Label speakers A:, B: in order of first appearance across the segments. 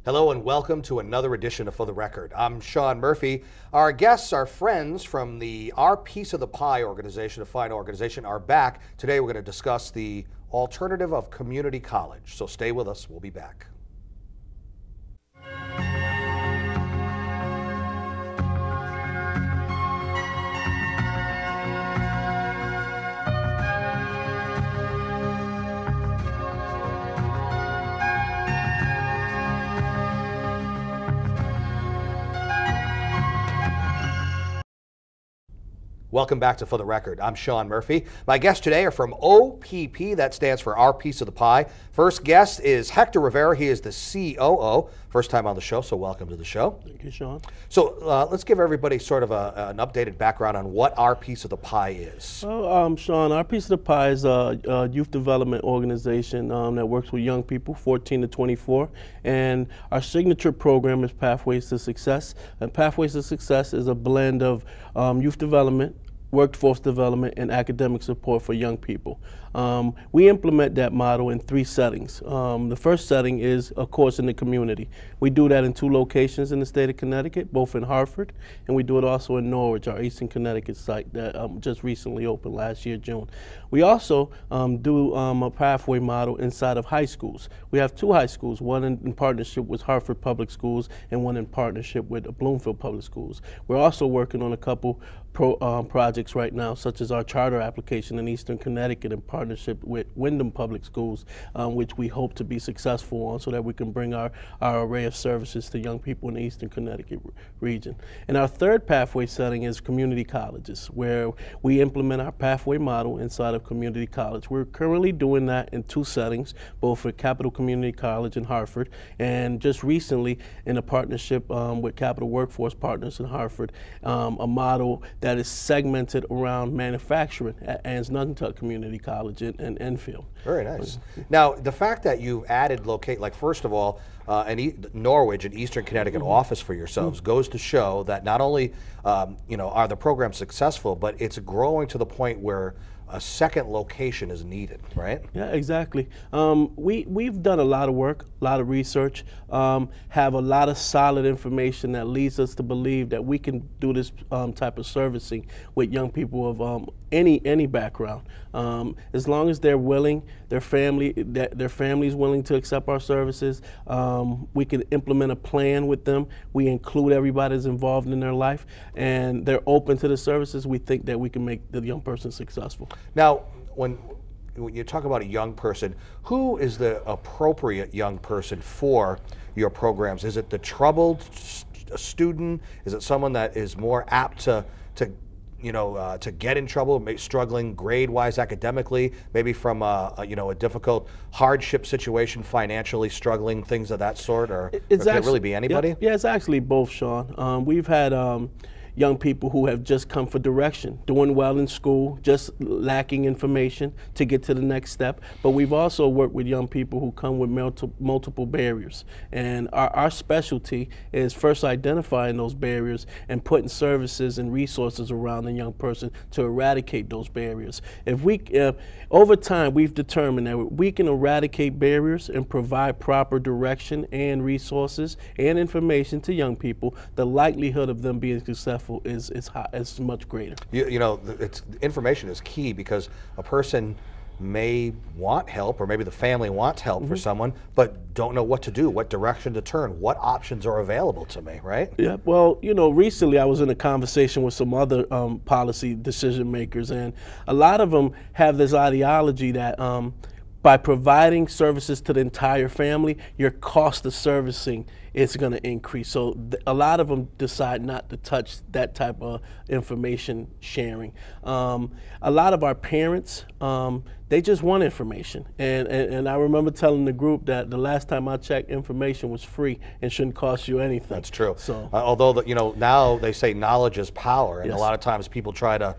A: Hello and welcome to another edition of For the Record. I'm Sean Murphy. Our guests, our friends from the Our Piece of the Pie organization, a fine organization, are back. Today we're going to discuss the alternative of community college. So stay with us. We'll be back. Welcome back to For the Record. I'm Sean Murphy. My guests today are from OPP, that stands for Our Piece of the Pie. First guest is Hector Rivera. He is the COO. First time on the show, so welcome to the show.
B: Thank you, Sean.
A: So let's give everybody sort of an updated background on what Our Piece of the Pie is.
B: Well, Sean, Our Piece of the Pie is a youth development organization that works with young people, 14 to 24, and our signature program is Pathways to Success. And Pathways to Success is a blend of youth development, workforce development, and academic support for young people. We implement that model in 3 settings. The first setting is, of course, in the community. We do that in 2 locations in the state of Connecticut, both in Hartford, and we do it also in Norwich, our Eastern Connecticut site that just recently opened last year, June. We also do a pathway model inside of high schools. We have 2 high schools, one in partnership with Hartford Public Schools and one in partnership with Bloomfield Public Schools. We're also working on a couple projects right now, such as our charter application in Eastern Connecticut in partnership with Wyndham Public Schools, which we hope to be successful on so that we can bring our array of services to young people in the Eastern Connecticut region. And our third pathway setting is community colleges, where we implement our pathway model inside of community college. We're currently doing that in 2 settings, both at Capital Community College in Hartford, and just recently in a partnership with Capital Workforce Partners in Hartford, a model that is segmented around manufacturing at Ansnuntuck Community College in Enfield.
A: Very nice. Now, the fact that you added first of all, Norwich, an Eastern Connecticut office for yourselves, goes to show that not only are the programs successful, but it's growing to the point where a second location is needed, right?
B: Yeah, exactly. We've done a lot of work, a lot of research, have a lot of solid information that leads us to believe that we can do this type of servicing with young people of any background. As long as they're willing, their family's willing to accept our services, we can implement a plan with them. We include everybody that's involved in their life, and they're open to the services. We think that we can make the young person successful.
A: Now, when you talk about a young person, who is the appropriate young person for your programs? Is it the troubled student? Is it someone that is more apt to get in trouble, struggling grade-wise academically, maybe from a difficult hardship situation, financially struggling, things of that sort, or could it really be anybody?
B: Yeah, it's actually both, Sean. We've had young people who have just come for direction, doing well in school, just lacking information to get to the next step. But we've also worked with young people who come with multiple barriers. And our specialty is first identifying those barriers and putting services and resources around the young person to eradicate those barriers. Over time, we've determined that we can eradicate barriers and provide proper direction and resources and information to young people, the likelihood of them being successful is much greater.
A: Information is key, because a person may want help, or maybe the family wants help for someone, but don't know what to do, what direction to turn, what options are available to me, right?
B: Yeah, well, recently I was in a conversation with some other policy decision makers, and a lot of them have this ideology that by providing services to the entire family, your cost of servicing is going to increase. So a lot of them decide not to touch that type of information sharing. A lot of our parents, they just want information. And I remember telling the group that the last time I checked, information was free and shouldn't cost you anything.
A: That's true.
B: So,
A: although now they say knowledge is power, and
B: yes,
A: a lot of times people try to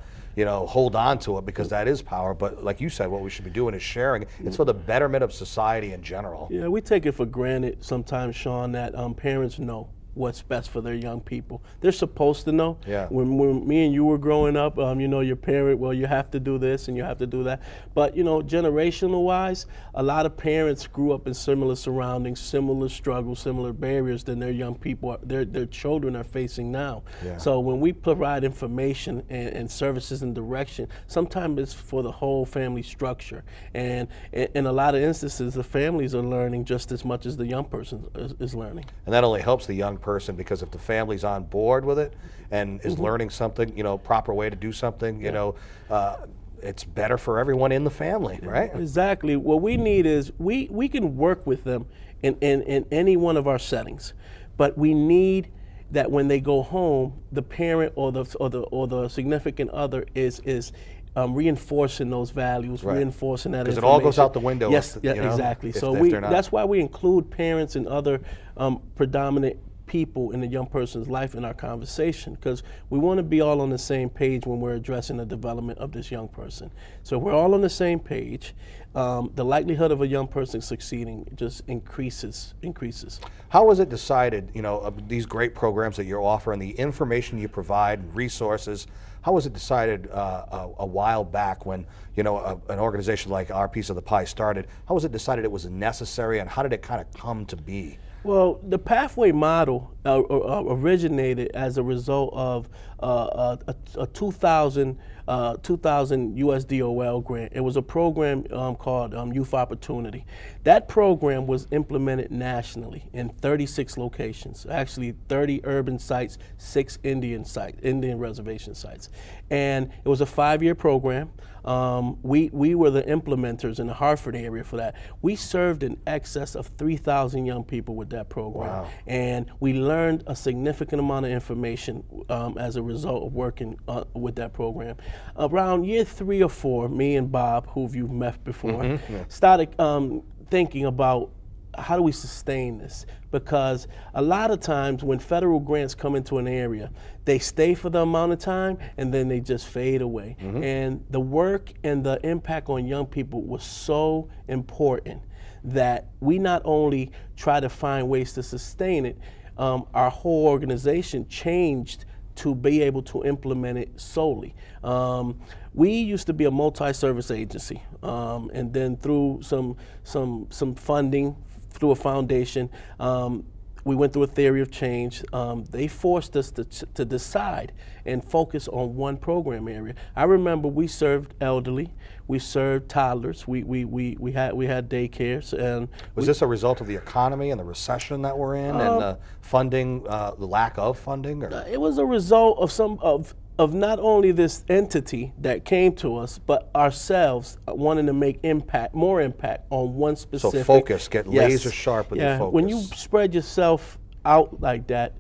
A: hold on to it because that is power. But like you said, what we should be doing is sharing. It's for the betterment of society in general.
B: Yeah, we take it for granted sometimes, Sean, that parents know what's best for their young people. They're supposed to know.
A: Yeah.
B: When me and you were growing up, you know, your parent, well, you have to do this and you have to do that. But, you know, generational wise, a lot of parents grew up in similar surroundings, similar struggles, similar barriers than their young people, their children are facing now.
A: Yeah.
B: So when we provide information and services and direction, sometimes it's for the whole family structure. And in a lot of instances, the families are learning just as much as the young person is learning.
A: And that only helps the young person, because if the family's on board with it and is learning something, you know, proper way to do something, you know, it's better for everyone in the family, right?
B: Exactly. What we need is we can work with them in any one of our settings, but we need that when they go home, the parent or the significant other is reinforcing those values, reinforcing that information.
A: Because it all goes out the window.
B: Yes,
A: you know,
B: exactly. So
A: if
B: that's why we include parents and other predominant people in the young person's life in our conversation, because we want to be all on the same page when we're addressing the development of this young person. So if we're all on the same page, the likelihood of a young person succeeding just increases.
A: How was it decided, you know, of these great programs that you're offering, the information you provide, resources, how was it decided a while back when, you know, an organization like Our Piece of the Pie started, how was it decided it was necessary, and how did it kind of come to be?
B: Well, the pathway model originated as a result of a 2000 USDOL grant. It was a program called Youth Opportunity. That program was implemented nationally in 36 locations, actually 30 urban sites, 6 Indian reservation sites. And it was a 5-year program. We were the implementers in the Hartford area for that. We served in excess of 3,000 young people with that program.
A: Wow.
B: And we learned a significant amount of information as a result of working with that program. Around year 3 or 4, me and Bob, who you've met before, started thinking about how do we sustain this? Because a lot of times when federal grants come into an area, they stay for the amount of time and then they just fade away. And the work and the impact on young people was so important that we not only try to find ways to sustain it, our whole organization changed to be able to implement it solely. We used to be a multi-service agency, and then through some funding through a foundation, we went through a theory of change. They forced us to decide and focus on one program area. I remember we served elderly, we served toddlers, we had daycares. And
A: was this a result of the economy and the recession that we're in, and the funding, the lack of funding? Or?
B: It was a result of not only this entity that came to us, but ourselves wanting to make more impact on one specific.
A: So focus, get laser sharp with your focus.
B: When you spread yourself out like that,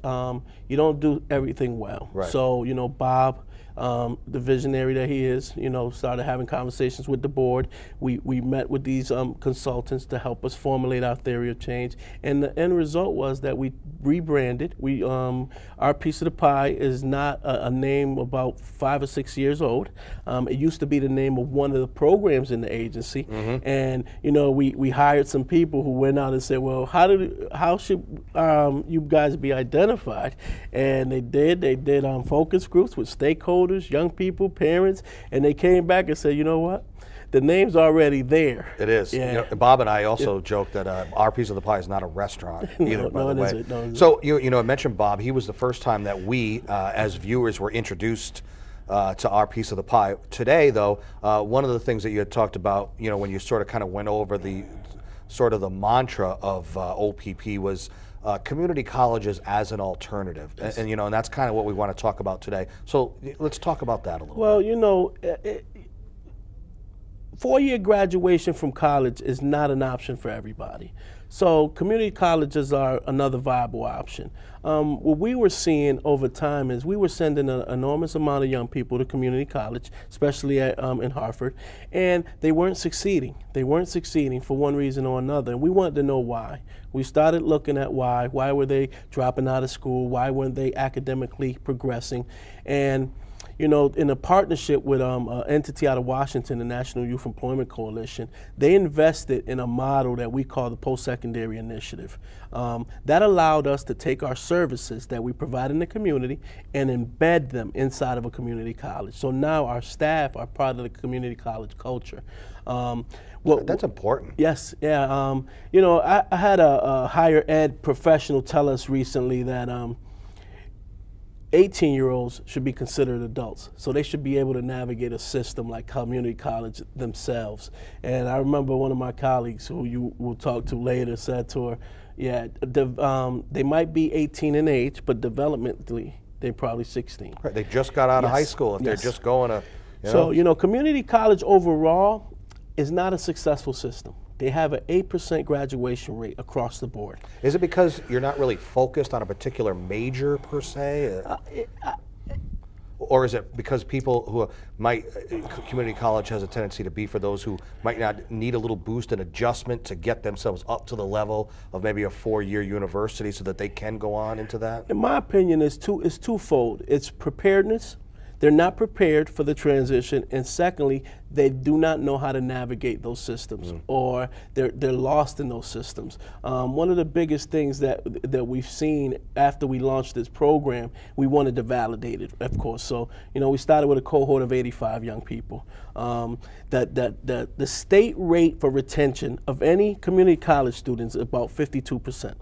B: you don't do everything well.
A: Right.
B: So, you know, Bob, the visionary that he is, you know, started having conversations with the board. We met with these consultants to help us formulate our theory of change, and the end result was that we rebranded. Our Piece of the Pie is not a name about 5 or 6 years old. It used to be the name of one of the programs in the agency, and you know, we hired some people who went out and said, well, how should you guys be identified? And they did focus groups with stakeholders, young people, parents, and they came back and said, you know what? The name's already there.
A: It is.
B: Yeah.
A: You know, Bob and I also joke that Our Piece of the Pie is not a restaurant either, by the way.
B: No,
A: so, you know, I mentioned Bob. He was the first time that we, as viewers, were introduced to Our Piece of the Pie. Today, though, one of the things that you had talked about, you know, when you sort of kind of went over the mantra of OPP was community colleges as an alternative, and you know, and that's kind of what we want to talk about today. So let's talk about that a little bit.
B: Well, you know, 4-year graduation from college is not an option for everybody. So community colleges are another viable option. What we were seeing over time is we were sending an enormous amount of young people to community college, especially in Hartford, and they weren't succeeding. They weren't succeeding for one reason or another, and we wanted to know why. We started looking at why. Why were they dropping out of school? Why weren't they academically progressing? And you know, in a partnership with an entity out of Washington, the National Youth Employment Coalition, they invested in a model that we call the Post-Secondary Initiative. That allowed us to take our services that we provide in the community and embed them inside of a community college. So now our staff are part of the community college culture.
A: That's important.
B: Yes, yeah. You know, I had a higher ed professional tell us recently that 18-year-olds should be considered adults, so they should be able to navigate a system like community college themselves. And I remember one of my colleagues, who you will talk to later, said to her, yeah, they might be 18 in age, but developmentally, they're probably 16.
A: Right, they just got out of high school. If they're just going to,
B: So, you know, community college overall is not a successful system. They have an 8% graduation rate across the board.
A: Is it because you're not really focused on a particular major per se? Or is it because people who might, community college has a tendency to be for those who might not need a little boost and adjustment to get themselves up to the level of maybe a 4-year university so that they can go on into that?
B: In my opinion, it's twofold. It's preparedness. They're not prepared for the transition, and secondly, they do not know how to navigate those systems, or they're lost in those systems. One of the biggest things that we've seen after we launched this program, we wanted to validate it, of course. So, you know, we started with a cohort of 85 young people. The state rate for retention of any community college students is about 52%.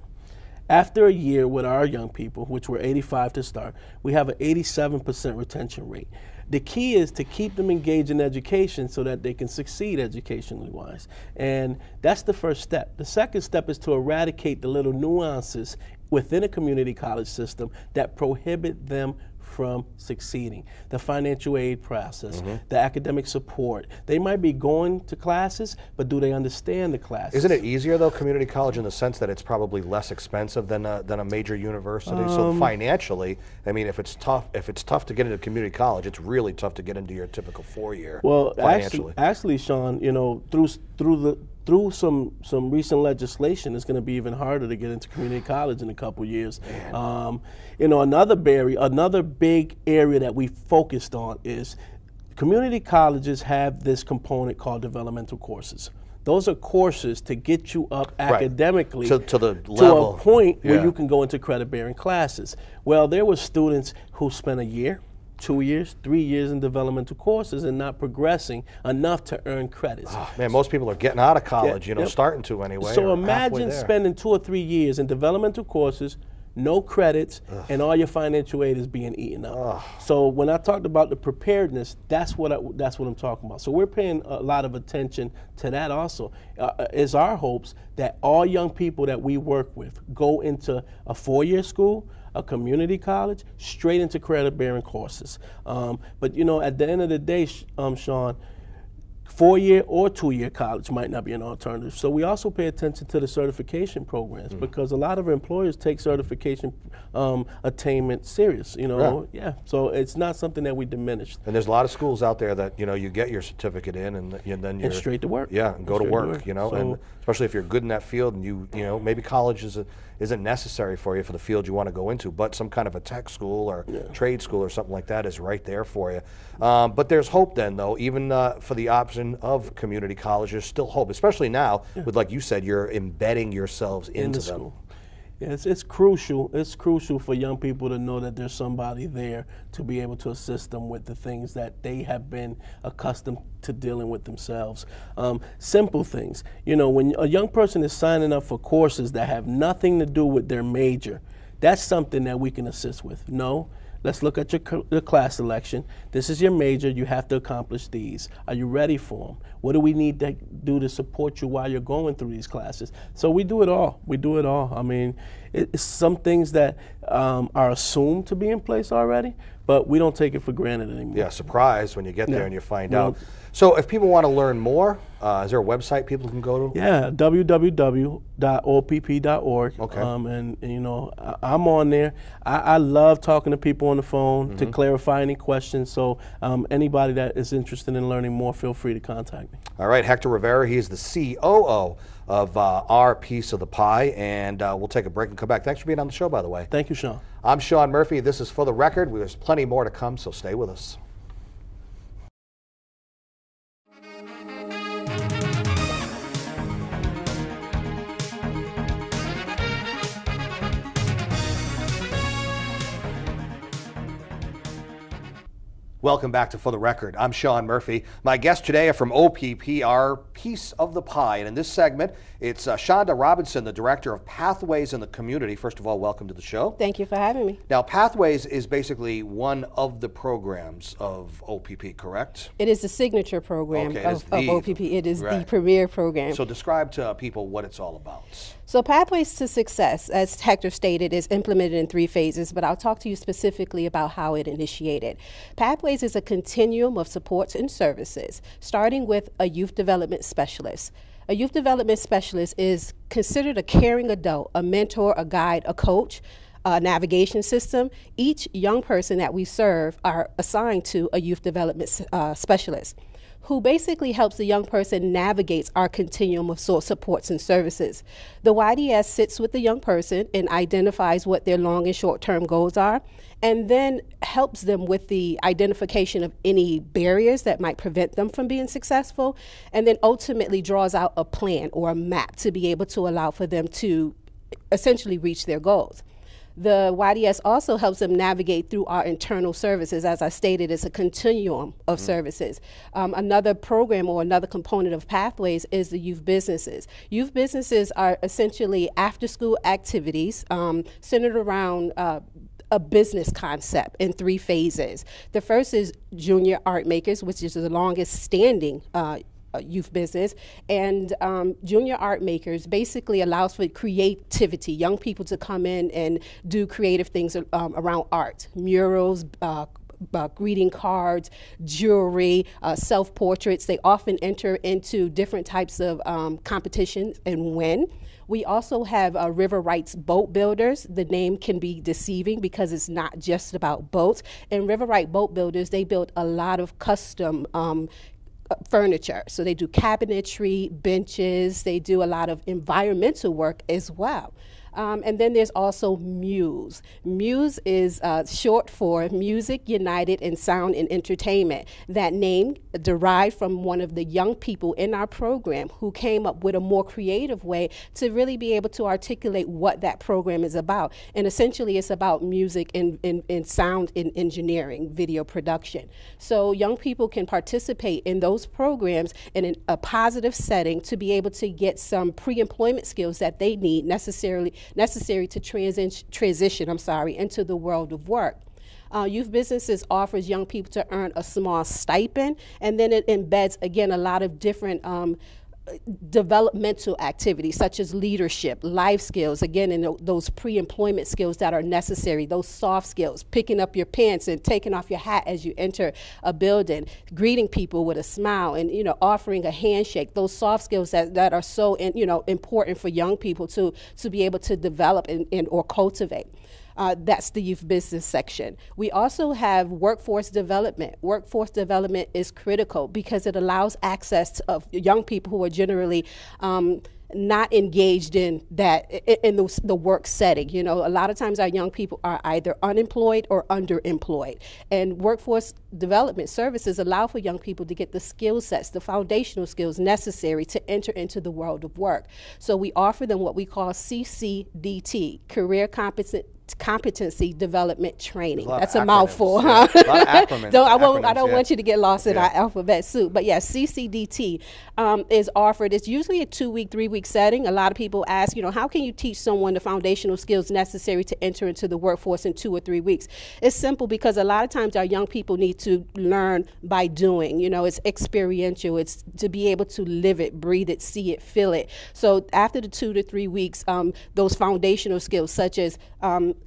B: After a year with our young people, which were 85 to start, we have an 87% retention rate. The key is to keep them engaged in education so that they can succeed educationally wise. And that's the first step. The second step is to eradicate the little nuances within a community college system that prohibit them from succeeding. The financial aid process, the academic support. They might be going to classes, but do they understand the classes?
A: Isn't it easier though, community college, in the sense that it's probably less expensive than a major university? So financially, I mean, if it's tough to get into community college, it's really tough to get into your typical 4-year financially.
B: Actually, Sean, you know, through some recent legislation, it's going to be even harder to get into community college in a couple years. You know, another big area that we focused on is community colleges have this component called developmental courses. Those are courses to get you up academically
A: to the level,
B: to a point where you can go into credit-bearing classes. Well, there were students who spent a year, 2 years, 3 years in developmental courses and not progressing enough to earn credits.
A: Oh, man, most people are getting out of college, starting to anyway.
B: So imagine spending 2 or 3 years in developmental courses, no credits, and all your financial aid is being eaten up. So when I talked about the preparedness, that's what I'm talking about. So we're paying a lot of attention to that also. It's our hopes that all young people that we work with go into a 4-year school, a community college, straight into credit-bearing courses. But you know, at the end of the day, Sean, 4-year or 2-year college might not be an alternative. So we also pay attention to the certification programs because a lot of employers take certification attainment serious, you know. So it's not something that we diminish.
A: And there's a lot of schools out there that, you know, you get your certificate in and then you're
B: straight to work.
A: Yeah, and go to work, you know, and especially if you're good in that field and you know, maybe college isn't necessary for you for the field you want to go into, but some kind of a tech school or trade school or something like that is right there for you. But there's hope then, though, even for the option of community college. There's still hope, especially now with, like you said, you're embedding yourselves into them.
B: School. Yeah, it's crucial. It's crucial for young people to know that there's somebody there to be able to assist them with the things that they have been accustomed to dealing with themselves. Simple things. You know, when a young person is signing up for courses that have nothing to do with their major, that's something that we can assist with. No. Let's look at your class selection. This is your major. You have to accomplish these. Are you ready for them? What do we need to do to support you while you're going through these classes? So we do it all. We do it all. I mean, it's some things that are assumed to be in place already, but we don't take it for granted anymore.
A: Yeah, surprise when you get there and you find out. So if people want to learn more, is there a website people can go to?
B: Yeah, www.opp.org.
A: Okay.
B: And you know, I'm on there. I love talking to people on the phone to clarify any questions. So anybody that is interested in learning more, feel free to contact me.
A: All right, Hector Rivera, he is the COO of our piece of the pie, and we'll take a break and come back. Thanks for being on the show, by the way.
B: Thank you, Sean.
A: I'm Sean Murphy. This is For the Record. There's plenty more to come, so stay with us. Welcome back to For the Record. I'm Sean Murphy. My guests today are from OPP, our piece of the pie. And in this segment, it's Shonda Robinson, the Director of Pathways in the Community. First of all, welcome to the show.
C: Thank you for having me.
A: Now, Pathways is basically one of the programs of OPP, correct?
C: It is the signature program of OPP. It is the premier program.
A: So describe to people what it's all about.
C: So Pathways to Success, as Hector stated, is implemented in 3 phases, but I'll talk to you specifically about how it initiated. Pathways is a continuum of supports and services, starting with a youth development specialist. A youth development specialist is considered a caring adult, a mentor, a guide, a coach, a navigation system. Each young person that we serve are assigned to a youth development specialist, who basically helps the young person navigate our continuum of supports and services. The YDS sits with the young person and identifies what their long and short-term goals are, and then helps them with the identification of any barriers that might prevent them from being successful, and then ultimately draws out a plan or a map to be able to allow for them to essentially reach their goals. The YDS also helps them navigate through our internal services. As I stated, it's a continuum of services. Another program or another component of Pathways is the youth businesses. Youth businesses are essentially after-school activities centered around a business concept in 3 phases. The first is Junior Art Makers, which is the longest standing youth business, and Junior Art Makers basically allows for creativity, young people to come in and do creative things around art, murals, greeting cards, jewelry, self-portraits. They often enter into different types of competitions and win. We also have River Rights Boat Builders. The name can be deceiving because it's not just about boats. And River Right Boat Builders, they build a lot of custom furniture. So they do cabinetry, benches, they do a lot of environmental work as well. And then there's also Muse. Muse is short for Music United in Sound and Entertainment. That name derived from one of the young people in our program who came up with a more creative way to really be able to articulate what that program is about. And essentially it's about music and sound and engineering, video production. So young people can participate in those programs in a positive setting to be able to get some pre-employment skills that they need necessary to transition into the world of work. Youth Businesses offers young people to earn a small stipend, and then it embeds, again, a lot of different developmental activities such as leadership, life skills, again, and those pre-employment skills that are necessary, those soft skills, picking up your pants and taking off your hat as you enter a building, greeting people with a smile, and offering a handshake, those soft skills that are so important for young people to be able to develop and or cultivate. That's the youth business section. We also have workforce development. Workforce development is critical because it allows access of young people who are generally not engaged in the work setting. A lot of times our young people are either unemployed or underemployed. And workforce development services allow for young people to get the skill sets, the foundational skills necessary to enter into the world of work. So we offer them what we call CCDT, Career Competency Development Training. That's a mouthful, huh?
A: A lot of acronyms.
C: I don't want you to get lost in our alphabet soup. But yeah, CCDT is offered. It's usually a 2-week, 3-week setting. A lot of people ask, how can you teach someone the foundational skills necessary to enter into the workforce in 2 or 3 weeks? It's simple because a lot of times our young people need to learn by doing. It's experiential. It's to be able to live it, breathe it, see it, feel it. So after the 2 to 3 weeks, those foundational skills such as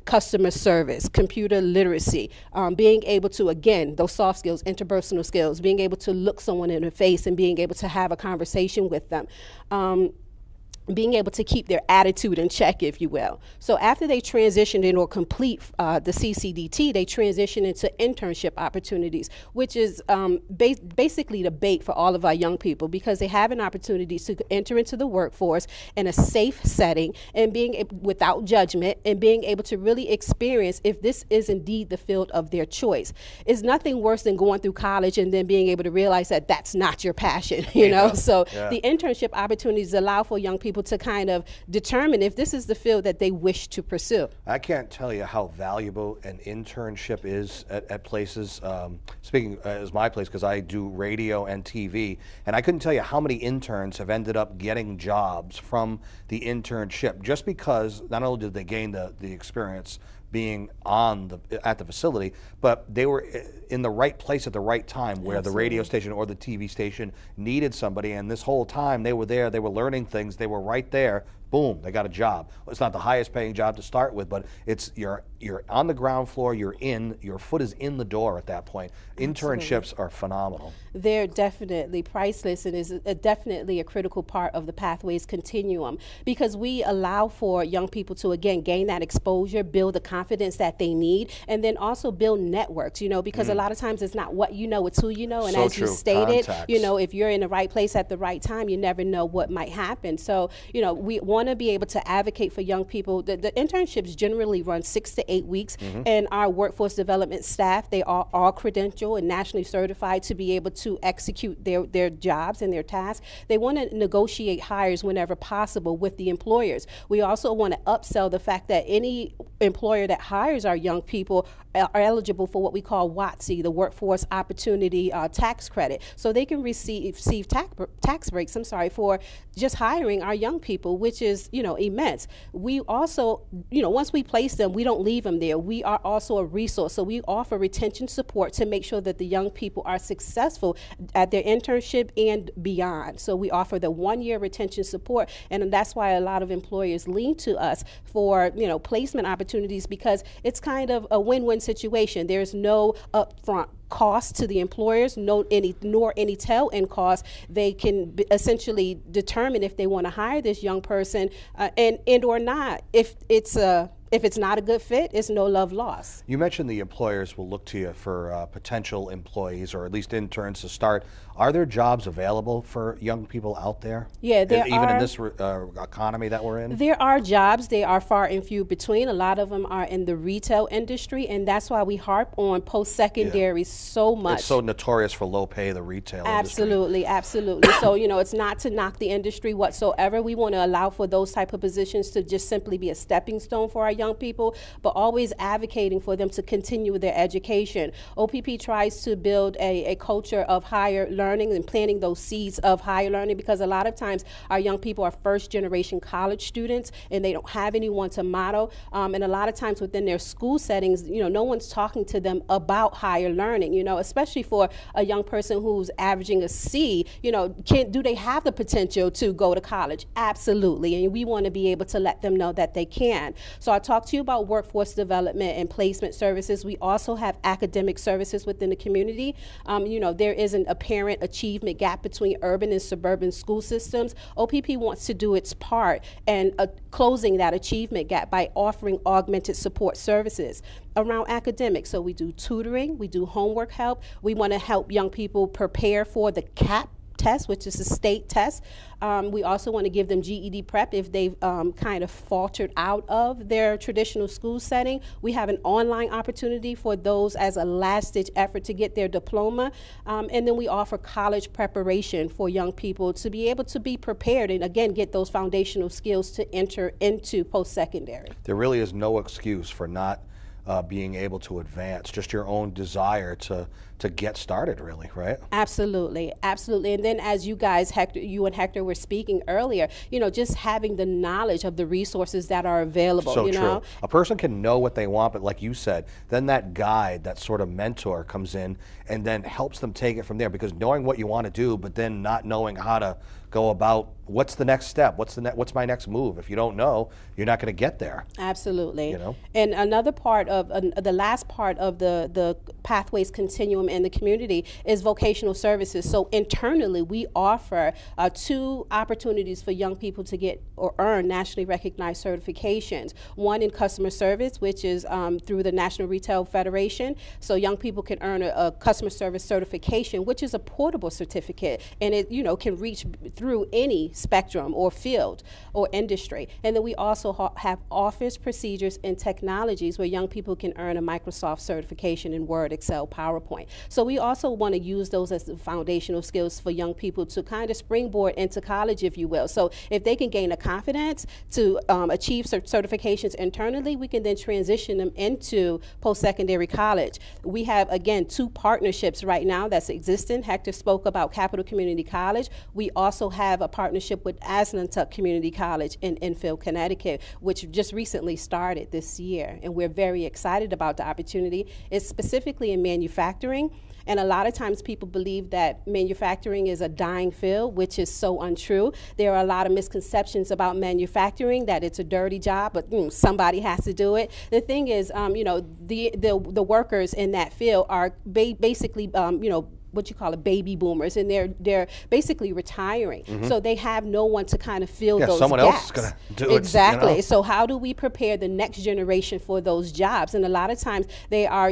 C: customer service, computer literacy, being able to, again, those soft skills, interpersonal skills, being able to look someone in the face and being able to have a conversation with them. being able to keep their attitude in check, if you will. So after they transition in or complete the CCDT, they transition into internship opportunities, which is basically the bait for all of our young people, because they have an opportunity to enter into the workforce in a safe setting and without judgment, and being able to really experience if this is indeed the field of their choice. It's nothing worse than going through college and then being able to realize that that's not your passion, you know? So the internship opportunities allow for young people to kind of determine if this is the field that they wish to pursue.
A: I can't tell you how valuable an internship is at places. Speaking as my place, because I do radio and TV, and I couldn't tell you how many interns have ended up getting jobs from the internship, just because not only did they gain the experience being at the facility, but they were in the right place at the right time, where the radio station or the TV station needed somebody, and this whole time they were there, they were learning things, they were right there, boom, they got a job. It's not the highest paying job to start with, but it's you're on the ground floor, your foot is in the door at that point. Internships are phenomenal. They're
C: definitely priceless, and is definitely a critical part of the Pathways continuum, because we allow for young people to, again, gain that exposure, build the confidence that they need, and then also build networks, you know, because a lot of times it's not what you know, it's who you know. And as you stated, you know, if you're in the right place at the right time, you never know what might happen. So, you know, we want to be able to advocate for young people. The internships generally run 6 to 8 weeks, and our workforce development staff, they are all credentialed and nationally certified to be able to execute their jobs and their tasks. They want to negotiate hires whenever possible with the employers. We also want to upsell the fact that any employer that hires our young people are eligible for what we call WOTC, the Workforce Opportunity Tax Credit. So they can receive tax breaks, for just hiring our young people, which is, you know, immense. We also, you know, once we place them, we don't leave them there. We are also a resource. So we offer retention support to make sure that the young people are successful at their internship and beyond. So we offer the 1-year retention support, and that's why a lot of employers lean to us for, you know, placement opportunities, because it's kind of a win-win situation. There's no upfront cost to the employers, nor any tail-end cost. They can essentially determine if they want to hire this young person and or not. If it's not a good fit, it's no love lost.
A: You mentioned the employers will look to you for potential employees, or at least interns to start. Are there jobs available for young people out there?
C: Yeah, there
A: even in this economy that we're in?
C: There are jobs. They are far and few between. A lot of them are in the retail industry, and that's why we harp on post-secondary so much.
A: It's so notorious for low pay, the retail
C: industry. Absolutely. So, you know, it's not to knock the industry whatsoever. We want to allow for those type of positions to just simply be a stepping stone for our young people, but always advocating for them to continue their education. OPP tries to build a culture of higher learning and planting those seeds of higher learning, because a lot of times our young people are first-generation college students and they don't have anyone to model. And a lot of times within their school settings, you know, no one's talking to them about higher learning, you know, especially for a young person who's averaging a C, you know, do they have the potential to go to college? Absolutely. And we want to be able to let them know that they can. So I talked to you about workforce development and placement services. We also have academic services within the community. You know, there is an apparent achievement gap between urban and suburban school systems. OPP wants to do its part in closing that achievement gap by offering augmented support services around academics. So we do tutoring, we do homework help. We want to help young people prepare for the CAP test, which is a state test. We also want to give them GED prep if they've kind of faltered out of their traditional school setting. We have an online opportunity for those as a last-ditch effort to get their diploma. And then we offer college preparation for young people to be able to be prepared and, again, get those foundational skills to enter into post-secondary.
A: There really is no excuse for not being able to advance, just your own desire to get started, really, right?
C: Absolutely, absolutely. And then as you guys, you and Hector were speaking earlier, you know, just having the knowledge of the resources that are available.
A: So
C: you
A: true.
C: know?
A: A person can know what they want, but like you said, then that guide, that sort of mentor comes in and then helps them take it from there, because knowing what you want to do, but then not knowing how to go about what's the next step, what's my next move. If you don't know, you're not going to get there.
C: Absolutely.
A: You know?
C: And another part of the last part of the Pathways continuum in the community is vocational services. So internally, we offer 2 opportunities for young people to get or earn nationally recognized certifications. One in customer service, which is through the National Retail Federation. So young people can earn a customer service certification, which is a portable certificate, and it can reach through any spectrum or field or industry. And then we also have office procedures and technologies where young people can earn a Microsoft certification in Word, Excel, PowerPoint. So we also want to use those as the foundational skills for young people to kind of springboard into college, if you will. So if they can gain a confidence to achieve certifications internally, we can then transition them into post-secondary college. We have, again, 2 partnerships right now that's existing. Hector spoke about Capital Community College. We also have a partnership with Aslantuck Community College in Enfield, Connecticut, which just recently started this year, and we're very excited about the opportunity. It's specifically in manufacturing. And a lot of times people believe that manufacturing is a dying field, which is so untrue. There are a lot of misconceptions about manufacturing, that it's a dirty job, but somebody has to do it. The thing is, the workers in that field are basically, what you call baby boomers, and they're basically retiring. So they have no one to kind of fill those
A: someone
C: gaps.
A: Else is going to do it.
C: Exactly. So how do we prepare the next generation for those jobs? And a lot of times they are,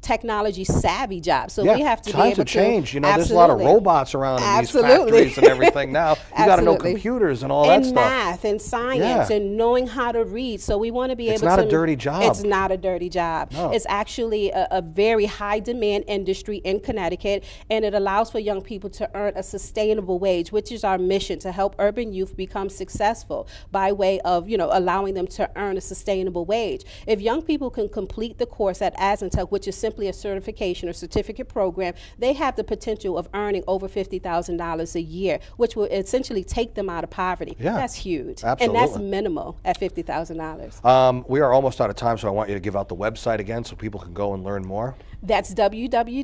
C: technology savvy jobs. So we have to be able to.
A: Times have changed. There's a lot of robots around in these factories and everything now. You got to know computers and all that stuff.
C: And math and science and knowing how to read. So we want to be able to.
A: It's not a dirty job.
C: It's not a dirty job. No. It's actually a very high demand industry in Connecticut, and it allows for young people to earn a sustainable wage, which is our mission, to help urban youth become successful by way of, allowing them to earn a sustainable wage. If young people can complete the course at Aslantuck, which is simply a certification or certificate program, they have the potential of earning over $50,000 a year, which will essentially take them out of poverty.
A: Yeah,
C: that's huge.
A: Absolutely.
C: And that's minimal at $50,000.
A: We are almost out of time, so I want you to give out the website again so people can go and learn more.
C: That's www.opp.org.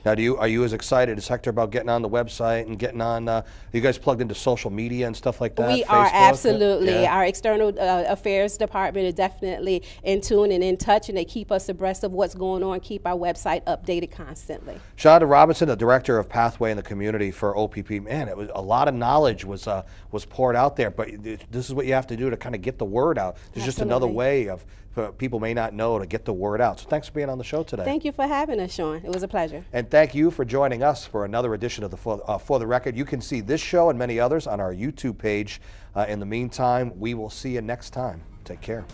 A: Now, are you as excited as Hector about getting on the website and getting on, are you guys plugged into social media and stuff like that?
C: We
A: Facebook?
C: are, absolutely. Yeah. Our external affairs department is definitely in tune and in touch, and they keep us abreast of what's going on, keep our website updated constantly.
A: Shonda Robinson, the director of Pathway in the community for OPP. Man, it was a lot of knowledge was poured out there, but this is what you have to do to kind of get the word out. There's just another way of people may not know to get the word out. So thanks for being on the show today.
C: Thank you for having us, Sean. It was a pleasure.
A: And thank you for joining us for another edition of the For the Record. You can see this show and many others on our YouTube page. In the meantime, we will see you next time. Take care.